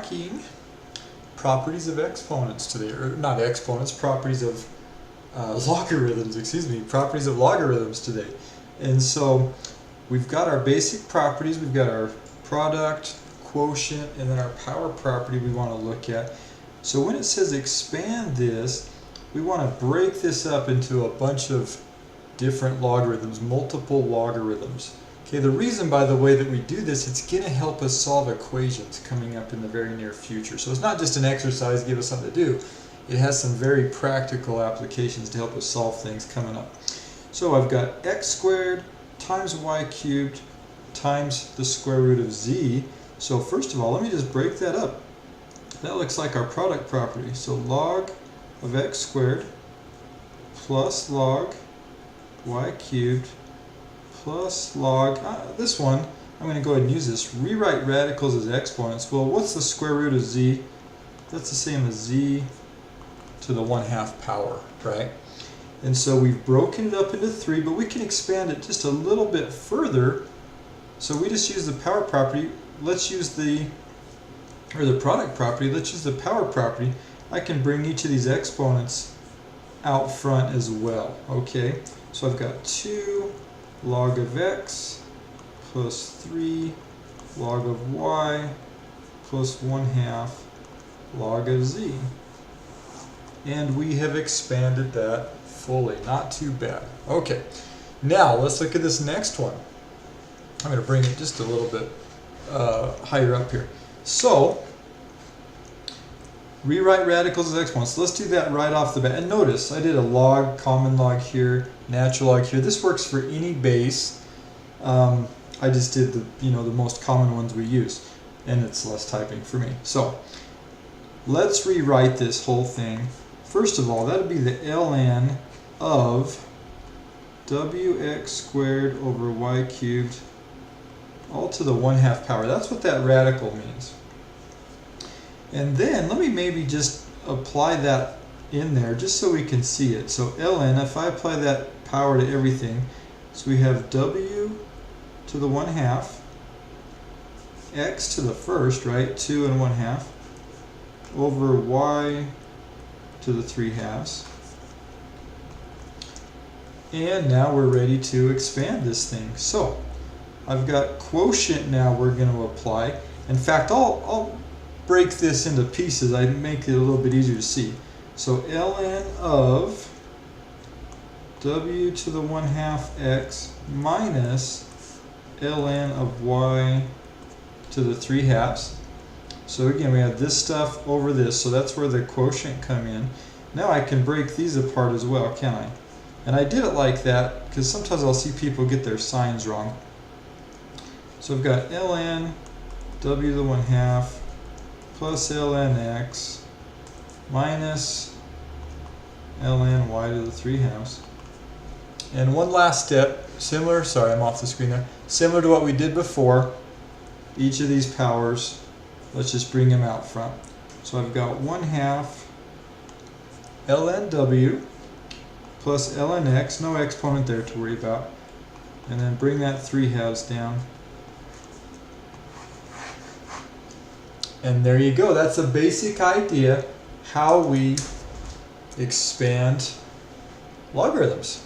talking properties of exponents today, or not exponents, properties of logarithms, excuse me, properties of logarithms today. And so we've got our basic properties, we've got our product, quotient, and then our power property we want to look at. So when it says expand this, we want to break this up into a bunch of different logarithms, multiple logarithms. Okay, the reason, by the way, that we do this, it's going to help us solve equations coming up in the very near future. So it's not just an exercise to give us something to do. It has some very practical applications to help us solve things coming up. So I've got x squared times y cubed times the square root of z. So first of all, let me just break that up. That looks like our product property. So log of x squared plus log y cubed plus log, this one, I'm going to go ahead and use this. Rewrite radicals as exponents. Well, what's the square root of z? That's the same as z to the 1/2 power, right? And so we've broken it up into 3, but we can expand it just a little bit further. So we just use the power property. Let's use the product property. Let's use the power property. I can bring each of these exponents out front as well. Okay, so I've got 2 log of x plus 3 log of y plus 1/2 log of z. And we have expanded that fully. Not too bad. Okay, now let's look at this next one. I'm going to bring it just a little bit higher up here. So, rewrite radicals as exponents. Let's do that right off the bat. And notice, I did a log, common log here, natural log here. This works for any base. I just did the most common ones we use, and it's less typing for me. So, let's rewrite this whole thing. First of all, that would be the ln of wx squared over y cubed all to the 1/2 power. That's what that radical means. And then let me maybe just apply that in there just so we can see it. So ln, if I apply that power to everything, so we have w to the 1/2, x to the first, right, 2 and 1/2, over y to the 3/2. And now we're ready to expand this thing. So I've got quotient now we're going to apply. In fact, I'll break this into pieces. I make it a little bit easier to see. So ln of w to the 1/2 x minus ln of y to the 3/2. So again, we have this stuff over this, so that's where the quotient come in. Now I can break these apart as well, can I? And I did it like that because sometimes I'll see people get their signs wrong. So I've got ln w to the 1/2 plus ln x minus ln y to the 3/2. And one last step, similar, sorry I'm off the screen there, similar to what we did before, each of these powers, let's just bring them out front. So I've got 1/2 ln w plus ln x, no exponent there to worry about, and then bring that 3/2 down. And there you go. That's a basic idea how we expand logarithms.